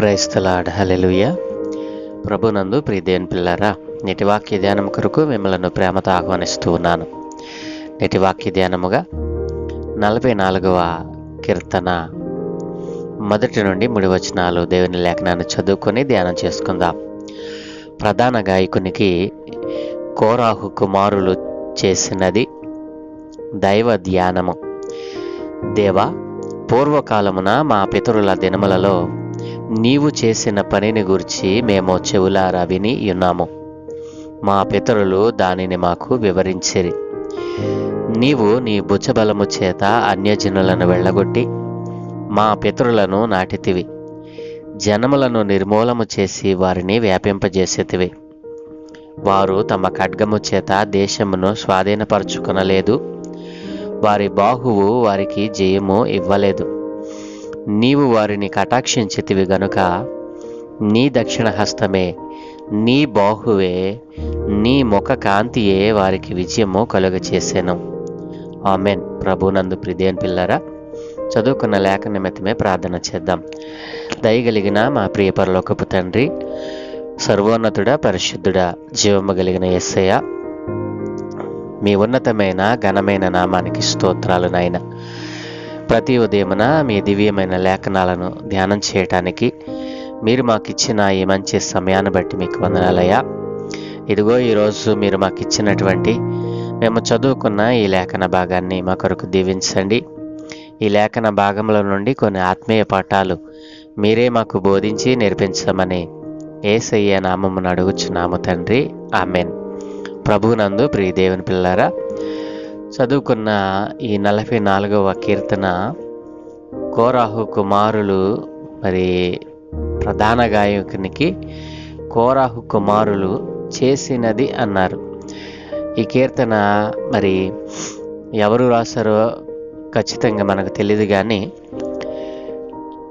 Praise the lord. హల్లెలూయా. ప్రభునందు ప్రియదేవుని పిల్లారా, నేటి వాక్య ధ్యానం కొరకు మిమ్మల్ని ప్రేమతో ఆహ్వానిస్తూ ఉన్నాను. నేటి వాక్య ధ్యానముగా 44వ కీర్తన 1 నుండి 3 వచనాలు దేవుని లేఖనాన్ని చదువుకొని ధ్యానం చేసుకుందాం. ప్రధాన గాయకునికి కోరాహు కుమారులు చేసినది దైవ ధ్యానము. దేవా, పూర్వకాలమున మా పితరుల దినములలో నీవు చేసిన పనిని గురించి మేము చెవులారా విని ఉన్నాము. మా పితరులు దానిని మాకు వివరించిరి. నీవు నీ భుజబలము చేత అన్యజనులను వెళ్ళగొట్టి మా పితరులను నాటితివి. జనములను నిర్మూలము చేసి వారిని వ్యాపింపజేసేతివి. వారు తమ ఖడ్గము చేత దేశమును స్వాధీనపరచుకొనలేదు. వారి బాహువు వారికి జయము ఇవ్వలేదు. నీవు వారిని కటాక్షించితివి గనుక నీ దక్షిణ హస్తమే, నీ బాహువే, నీ ముఖ కాంతియే వారికి విజయము కలుగచేసెను. ఆమెన్. ప్రభునందు ప్రియదేవుని పిల్లరా, చదువుకున్న లేఖ నిమిత్తమే ప్రార్థన చేద్దాం. దయగలిగిన మా ప్రియ పరలోకపు తండ్రి, సర్వోన్నతుడా, పరిశుద్ధుడా, జీవము కలిగిన యేసయ్య, మీ ఉన్నతమైన ఘనమైన నామానికి స్తోత్రాలు నాయన. ప్రతి ఉదయమున మీ దివ్యమైన లేఖనాలను ధ్యానం చేయటానికి మీరు మాకు ఇచ్చిన ఈ మంచి సమయాన్ని బట్టి మీకు వందనాలయ్యా. ఇదిగో ఈరోజు మీరు మాకు ఇచ్చినటువంటి మేము చదువుకున్న ఈ లేఖన భాగాన్ని మా కొరకు దీవించండి. ఈ లేఖన భాగంలో నుండి కొన్ని ఆత్మీయ పాఠాలు మీరే మాకు బోధించి నేర్పించమని యేసయ్య నామమును అడుగుచున్నాము తండ్రి. ఆమెన్. ప్రభునందు ప్రియ దేవుని పిల్లారా, చదువుకున్న ఈ 44వ కీర్తన కోరాహు కుమారులు, మరి ప్రధాన గాయకునికి కోరాహు కుమారులు చేసినది అన్నారు. ఈ కీర్తన మరి ఎవరు రాశారో ఖచ్చితంగా మనకు తెలియదు, కానీ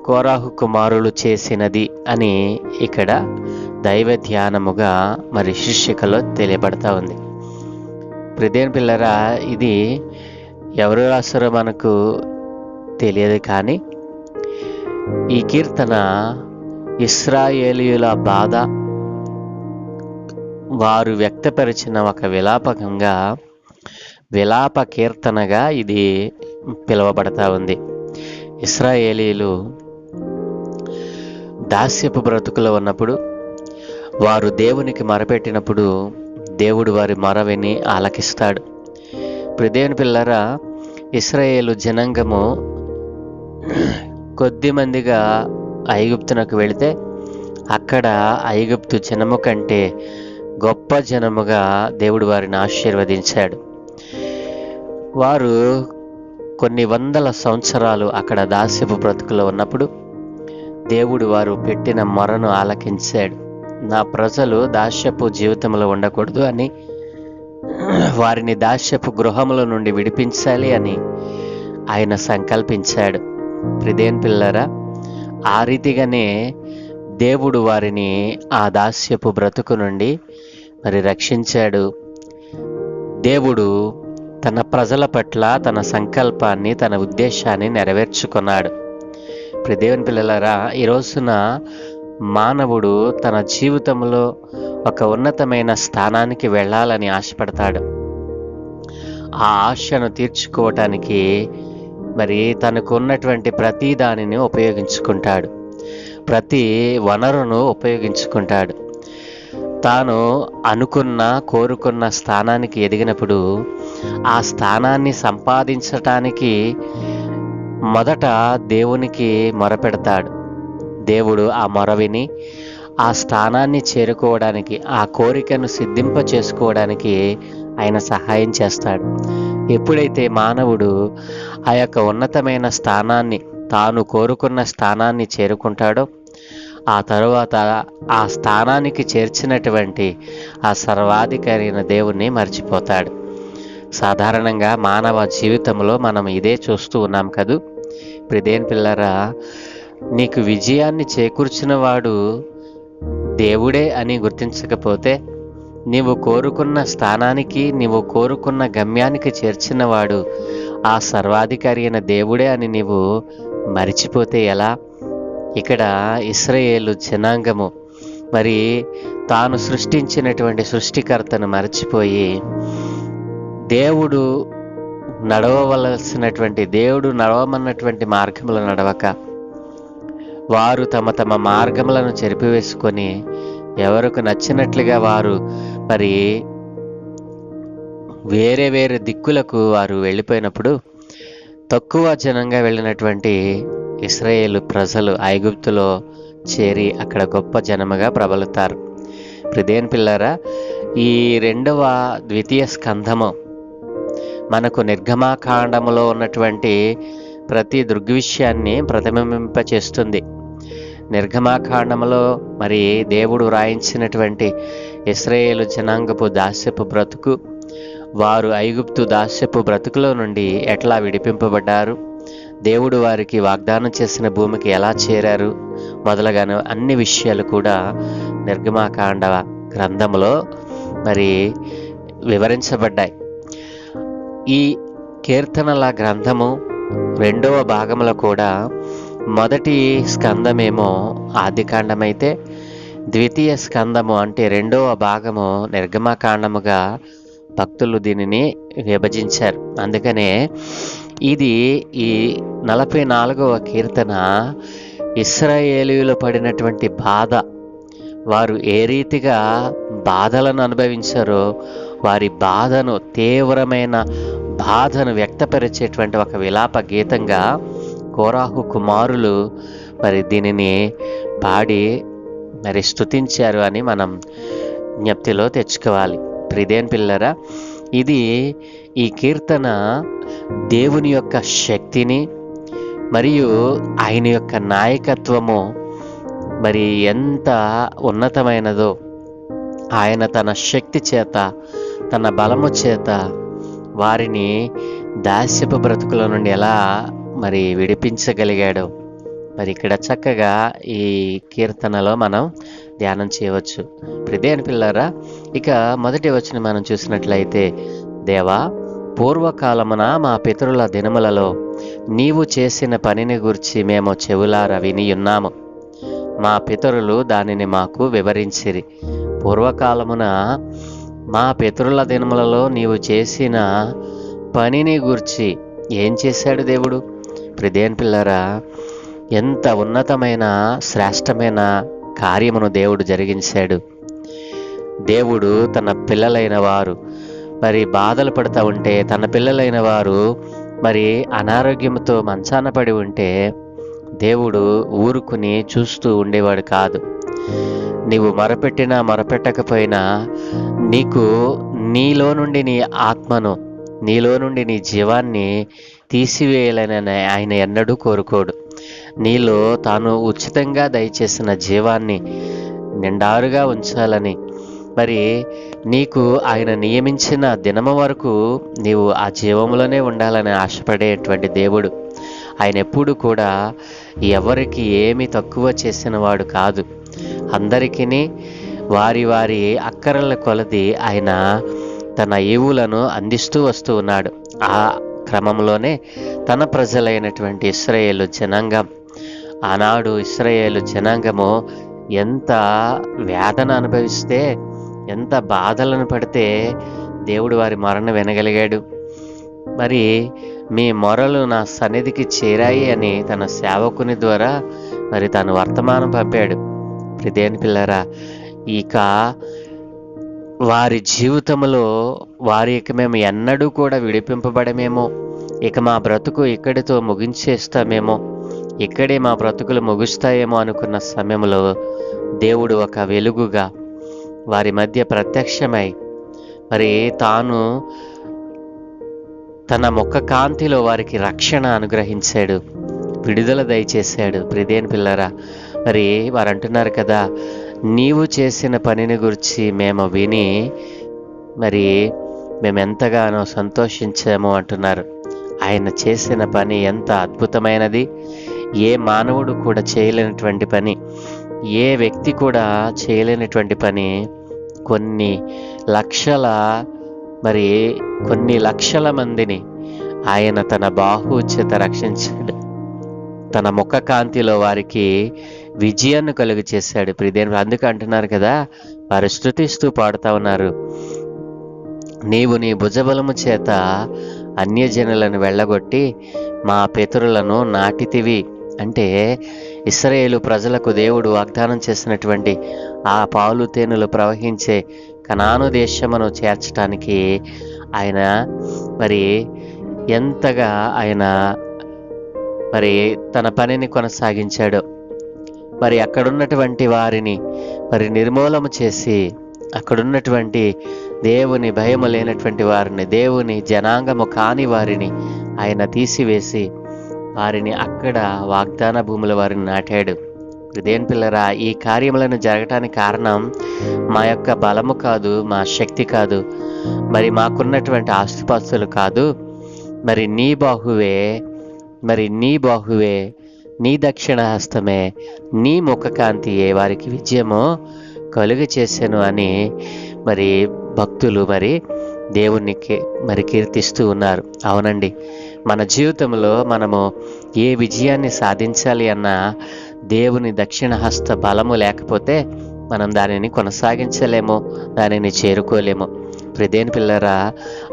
కోరాహు కుమారులు చేసినది అని ఇక్కడ దైవ ధ్యానముగా మరి శీర్షికలో తెలియబడతా ఉంది. ప్రియదేవుని పిల్లరా, ఇది ఎవరు రాస్తారో మనకు తెలియదు, కానీ ఈ కీర్తన ఇశ్రాయేలీయుల బాధ వారు వ్యక్తపరిచిన ఒక విలాప కీర్తనగా ఇది పిలువబడతా ఉంది. ఇశ్రాయేలీయులు దాస్యపు బ్రతుకులో ఉన్నప్పుడు, వారు దేవునికి మొరపెట్టినప్పుడు దేవుడు వారి మొర విని ఆలకిస్తాడు. ప్రియదేవుని పిల్లరా, ఇశ్రాయేలు జనాంగము కొద్ది మందిగా ఐగుప్తునకు వెళితే అక్కడ ఐగుప్తు జనము కంటే గొప్ప జనముగా దేవుడు వారిని ఆశీర్వదించాడు. వారు కొన్ని వందల సంవత్సరాలు అక్కడ దాస్యపు బ్రతుకులో ఉన్నప్పుడు దేవుడు వారు పెట్టిన మొరను ఆలకించాడు. నా ప్రజలు దాస్యపు జీవితంలో ఉండకూడదు అని, వారిని దాస్యపు గృహముల నుండి విడిపించాలి అని ఆయన సంకల్పించాడు. ప్రియదేవుని పిల్లరా, ఆ రీతిగానే దేవుడు వారిని ఆ దాస్యపు బ్రతుకు నుండి మరి రక్షించాడు. దేవుడు తన ప్రజల పట్ల తన సంకల్పాన్ని, తన ఉద్దేశాన్ని నెరవేర్చుకున్నాడు. ప్రియదేవుని పిల్లలారా, ఈ రోజున మానవుడు తన జీవితంలో ఒక ఉన్నతమైన స్థానానికి వెళ్ళాలని ఆశపడతాడు. ఆ ఆశను తీర్చుకోవటానికి మరి తనకు ఉన్నటువంటి ప్రతి దానిని ఉపయోగించుకుంటాడు, ప్రతి వనరును ఉపయోగించుకుంటాడు. తాను కోరుకున్న స్థానానికి ఎదిగినప్పుడు ఆ స్థానాన్ని సంపాదించటానికి మొదట దేవునికి మొరపెడతాడు. దేవుడు ఆ మొర విని ఆ స్థానాన్ని చేరుకోవడానికి, ఆ కోరికను సిద్ధింప చేసుకోవడానికి ఆయన సహాయం చేస్తాడు. ఎప్పుడైతే మానవుడు ఆ యొక్క ఉన్నతమైన స్థానాన్ని, తాను కోరుకున్న స్థానాన్ని చేరుకుంటాడో, ఆ తరువాత ఆ స్థానానికి చేర్చినటువంటి ఆ సర్వాధికారి అయిన దేవుణ్ణి మర్చిపోతాడు. సాధారణంగా మానవ జీవితంలో మనం ఇదే చూస్తూ ఉన్నాం కదూ. ప్రియదేవుని పిల్లరా, నీకు విజయాన్ని చేకూర్చిన వాడు దేవుడే అని గుర్తించకపోతే, నీవు కోరుకున్న స్థానానికి, నీవు కోరుకున్న గమ్యానికి చేర్చినవాడు ఆ సర్వాధికారి అయిన దేవుడే అని నీవు మరిచిపోతే ఎలా? ఇక్కడ ఇశ్రాయేలు జనాంగము మరి తాను సృష్టించినటువంటి సృష్టికర్తను మరచిపోయి దేవుడు దేవుడు నడవమన్నటువంటి మార్గములు నడవక వారు తమ తమ మార్గములను చెరిపివేసుకొని ఎవరికి నచ్చినట్లుగా వారు మరి వేరే వేరే దిక్కులకు వారు వెళ్ళిపోయినప్పుడు తక్కువ జనంగా వెళ్ళినటువంటి ఇశ్రాయేలు ప్రజలు ఐగుప్తులో చేరి అక్కడ గొప్ప జనముగా ప్రబలుతారు. ప్రియదేని పిల్లారా, ఈ ద్వితీయ స్కంధము మనకు నిర్గమాకాండములో ఉన్నటువంటి ప్రతి దృగ్విషయాన్ని ప్రతిబింబింపచేస్తుంది. నిర్గమాకాండములో మరి దేవుడు వ్రాయించినటువంటి ఇశ్రాయేలు జనాంగపు దాస్యపు బ్రతుకు, వారు ఐగుప్తు దాస్యపు బ్రతుకులో నుండి ఎట్లా విడిపింపబడ్డారు, దేవుడు వారికి వాగ్దానం చేసిన భూమికి ఎలా చేరారు మొదలగాను అన్ని విషయాలు కూడా నిర్గమాకాండ గ్రంథములో మరి వివరించబడ్డాయి. ఈ కీర్తనల గ్రంథము 2వ భాగంలో కూడా మొదటి స్కందమేమో ఆదికాండమైతే ద్వితీయ స్కందము అంటే 2వ భాగము నిర్గమకాండముగా భక్తులు దీనిని విభజించారు. అందుకనే ఇది ఈ 44వ కీర్తన ఇశ్రాయేలీయులు పడినటువంటి బాధ, వారు ఏ రీతిగా బాధలను అనుభవించారో వారి బాధను, తీవ్రమైన బాధను వ్యక్తపరిచేటువంటి ఒక విలాప గీతంగా కోరాహు కుమారులు మరి దీనిని పాడి మరి స్తుతించారు అని మనం జ్ఞప్తిలో తెచ్చుకోవాలి. ప్రియదేని పిల్లరా, ఈ కీర్తన దేవుని యొక్క శక్తిని మరియు ఆయన యొక్క నాయకత్వము మరి ఎంత ఉన్నతమైనదో, ఆయన తన శక్తి చేత, తన బలము చేత వారిని దాస్యపు బ్రతుకుల నుండి ఎలా మరి విడిపించగలిగాడో మరి ఇక్కడ చక్కగా ఈ కీర్తనలో మనం ధ్యానం చేయవచ్చు. ప్రియదేని పిల్లరా, ఇక మొదటి వచనం మనం చూసినట్లయితే, దేవా, పూర్వకాలమున మా పితరుల దినములలో నీవు చేసిన పనిని గురించి మేము చెవులారా వినియున్నాము. మా పితరులు దానిని మాకు వివరించిరి. పూర్వకాలమున మా పితరుల దినములలో నీవు చేసిన పనిని గురించి ఏం చేశాడు దేవుడు? ప్రియదేని పిల్లరా, ఎంత ఉన్నతమైన శ్రేష్టమైన కార్యమును దేవుడు జరిగించాడు. దేవుడు తన పిల్లలైన వారు మరి బాధలు పడుతూ ఉంటే, తన పిల్లలైన వారు మరి అనారోగ్యంతో మంచాన పడి ఉంటే దేవుడు ఊరుకుని చూస్తూ ఉండేవాడు కాదు. నీవు మొరపెట్టినా మొరపెట్టకపోయినా నీకు నీలో నుండి నీ ఆత్మను, నీలో నుండి నీ జీవాన్ని తీసివేయాలని ఆయన ఎన్నడూ కోరుకోడు. నీలో తాను ఉచితంగా దయచేసిన జీవాన్ని నిండారుగా ఉంచాలని, మరి నీకు ఆయన నియమించిన దినము వరకు నీవు ఆ జీవంలోనే ఉండాలని ఆశపడేటువంటి దేవుడు. ఆయన ఎప్పుడు కూడా ఎవరికి ఏమి తక్కువ చేసిన వాడు కాదు. అందరికీ వారి వారి అక్కరల కొలది ఆయన తన ఈవులను అందిస్తూ వస్తూ ఉన్నాడు. ఆ క్రమంలోనే తన ప్రజలైనటువంటి ఇశ్రాయేలు జనాంగం, ఆనాడు ఇశ్రాయేలు జనాంగము ఎంత వేదన అనుభవిస్తే, ఎంత బాధలను పడితే దేవుడు వారి మొరను వినగలిగాడు. మరి మీ మొరలు నా సన్నిధికి చేరాయి అని తన సేవకుని ద్వారా మరి తను వర్తమానం పంపాడు. ప్రియదేని పిల్లరా, ఇక వారి జీవితంలో ఇక మేము ఎన్నడూ కూడా విడిపింపబడమేమో, ఇక మా బ్రతుకు ఇక్కడితో ముగించేస్తామేమో, ఇక్కడే మా బ్రతుకులు ముగుస్తాయేమో అనుకున్న సమయంలో దేవుడు ఒక వెలుగుగా వారి మధ్య ప్రత్యక్షమై మరి తాను తన ముఖ కాంతిలో వారికి రక్షణ అనుగ్రహించాడు, విడుదల దయచేశాడు. ప్రియదేని పిల్లరా, మరి వారు అంటున్నారు కదా, నీవు చేసిన పనిని గురించి మేము విని మరి మేము ఎంతగానో సంతోషించాము అంటున్నారు. ఆయన చేసిన పని ఎంత అద్భుతమైనది, ఏ మానవుడు కూడా చేయలేనటువంటి పని, ఏ వ్యక్తి కూడా చేయలేనటువంటి పని. కొన్ని లక్షల మందిని ఆయన తన బాహు చేత రక్షించాడు. తన ముఖ కాంతిలో వారికి విజయాన్ని కలుగు చేశాడు. ప్రియదేవుని అందుకు అంటున్నారు కదా, వారు స్తుతిస్తూ పాడుతా ఉన్నారు, నీవు నీ భుజబలము చేత అన్యజనులను వెళ్ళగొట్టి మా పితరులను నాటితివి. అంటే ఇశ్రాయేలు ప్రజలకు దేవుడు వాగ్దానం చేసినటువంటి ఆ పాలు తేనెలు ప్రవహించే కనాను దేశమును చేర్చడానికి ఆయన మరి ఎంతగా ఆయన మరి తన పనిని కొనసాగించాడు. మరి అక్కడున్నటువంటి వారిని మరి నిర్మూలన చేసి, అక్కడున్నటువంటి దేవుని భయము లేనటువంటి వారిని, దేవుని జనాంగము కాని వారిని ఆయన తీసివేసి వారిని అక్కడ వాగ్దాన భూముల వారిని నాటాడు. దేవుని పిల్లరా, ఈ కార్యములను జరగటానికి కారణం మా యొక్క బలము కాదు, మా శక్తి కాదు, మరి మాకున్నటువంటి ఆస్తిపాస్తులు కాదు, మరి నీ బాహువే, నీ దక్షిణ హస్తమే, నీ ముఖకాంతియే వారికి విజయము కలుగ చేశాను అని మరి భక్తులు మరి దేవునికి మరి కీర్తిస్తూ ఉన్నారు. అవునండి, మన జీవితంలో మనము ఏ విజయాన్ని సాధించాలి అన్నా దేవుని దక్షిణ హస్త బలము లేకపోతే మనం దానిని కొనసాగించలేము, దానిని చేరుకోలేము. ప్రియదేవుని పిల్లరా,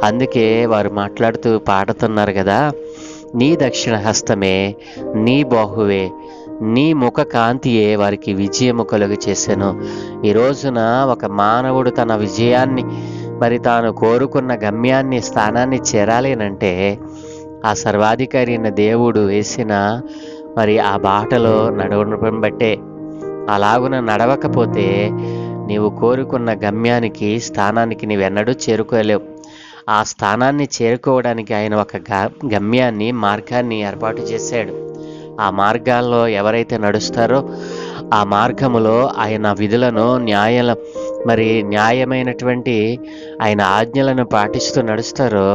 అందుకే వారు మాట్లాడుతూ పాడుతున్నారు కదా, నీ దక్షిణ హస్తమే, నీ బాహువే, నీ ముఖ కాంతియే వారికి విజయము కలుగ చేశాను. ఈ రోజున ఒక మానవుడు తన విజయాన్ని మరి తాను కోరుకున్న గమ్యాన్ని, స్థానాన్ని చేరాలి అంటే ఆ సర్వాధికారి అయిన దేవుడు వేసిన మరి ఆ బాటలో నడవడం బట్టే. అలాగున నడవకపోతే నీవు కోరుకున్న గమ్యానికి, స్థానానికి నీవెన్నడూ చేరుకోలేవు. ఆ స్థానాన్ని చేరుకోవడానికి ఆయన ఒక గమ్యాన్ని, మార్గాన్ని ఏర్పాటు చేశాడు. ఆ మార్గాల్లో ఎవరైతే నడుస్తారో ఆ మార్గములో ఆయన విధులను, న్యాయమైనటువంటి ఆయన ఆజ్ఞలను పాటిస్తూ నడుస్తారో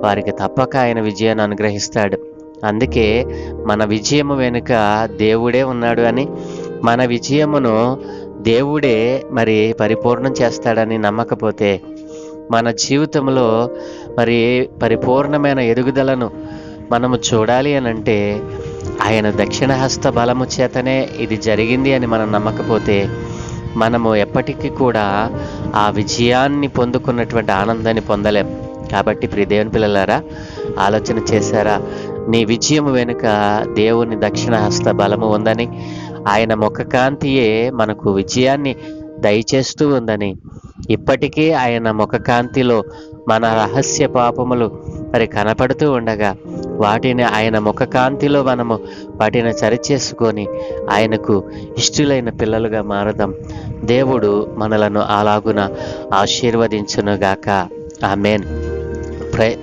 వారికి తప్పక ఆయన విజయాన్ని అనుగ్రహిస్తాడు. అందుకే మన విజయము వెనుక దేవుడే ఉన్నాడు అని, మన విజయమును దేవుడే మరి పరిపూర్ణం చేస్తాడని నమ్మకపోతే మన జీవితంలో మరి పరిపూర్ణమైన ఎదుగుదలను మనము చూడాలి అని అంటే ఆయన దక్షిణ హస్త బలము చేతనే ఇది జరిగింది అని మనం నమ్మకపోతే మనము ఎప్పటికీ కూడా ఆ విజయాన్ని పొందుకున్నటువంటి ఆనందాన్ని పొందలేం. కాబట్టి ప్రియ దేవుని పిల్లలారా, ఆలోచన చేశారా? నీ విజయం వెనుక దేవుని దక్షిణ హస్త బలము ఉందని, ఆయన ముఖకాంతియే మనకు విజయాన్ని దయచేస్తూ ఉందని, ఇప్పటికీ ఆయన ముఖకాంతిలో మన రహస్య పాపములు మరి కనపడుతూ ఉండగా వాటిని ఆయన ముఖకాంతిలో మనము వాటిని సరిచేసుకొని ఆయనకు ఇష్టలైన పిల్లలుగా మారదాం. దేవుడు మనలను అలాగున ఆశీర్వదించునుగాక. ఆమేన్.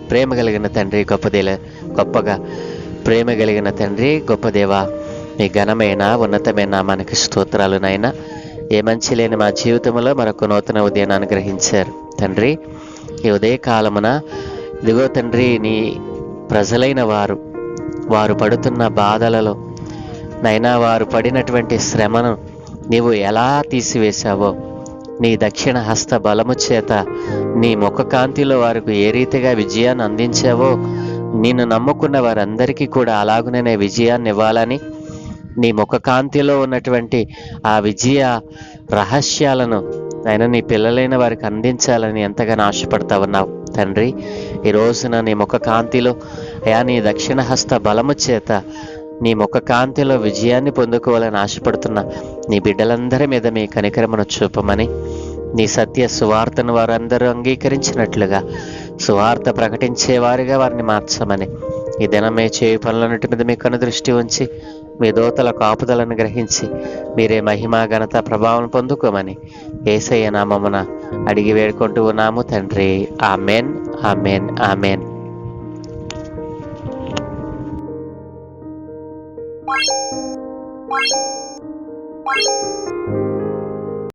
ప్రేమ కలిగిన తండ్రి, గొప్పగా ప్రేమ కలిగిన తండ్రి, గొప్ప దేవా, మీ ఘనమైన ఉన్నతమైన మనకి స్తోత్రాలు నాయన. ఏ మంచి లేని మా జీవితంలో మరొక నూతన ఉదయాన్ని అనుగ్రహించారు తండ్రి. ఈ ఉదయకాలమున ఇదిగో తండ్రి, నీ ప్రజలైన వారు పడుతున్న బాధలలో నైనా, వారు పడినటువంటి శ్రమను నీవు ఎలా తీసివేశావో, నీ దక్షిణ హస్త బలము చేత నీ ముఖకాంతిలో వారికి ఏ రీతిగా విజయాన్ని అందించావో, నిన్ను నమ్ముకున్న వారందరికీ కూడా అలాగునే విజయాన్ని ఇవ్వాలని, నీ ముఖకాంతిలో ఉన్నటువంటి ఆ విజయ రహస్యాలను ఆయన నీ పిల్లలైన వారికి అందించాలని ఎంతగానో ఆశపడతా ఉన్నావు తండ్రి. ఈ రోజున నీ ముఖకాంతిలో అయా నీ దక్షిణ హస్త బలము చేత నీ ముఖకాంతిలో విజయాన్ని పొందుకోవాలని ఆశపడుతున్న నీ బిడ్డలందరి మీద మీ కనికరమును చూపమని, నీ సత్య సువార్తను వారందరూ అంగీకరించినట్లుగా సువార్త ప్రకటించేవారిగా వారిని మార్చమని, ఈ దినమే చేయి పనులన్నిటి మీద మీ కనుదృష్టి ఉంచి మీ దూతల కాపుదలను గ్రహించి మీరే మహిమ, ఘనత, ప్రభావం పొందుకోమని యేసయ్య నామమున అడిగి వేడుకుంటూ ఉన్నాము తండ్రి. Amen, amen, amen. What?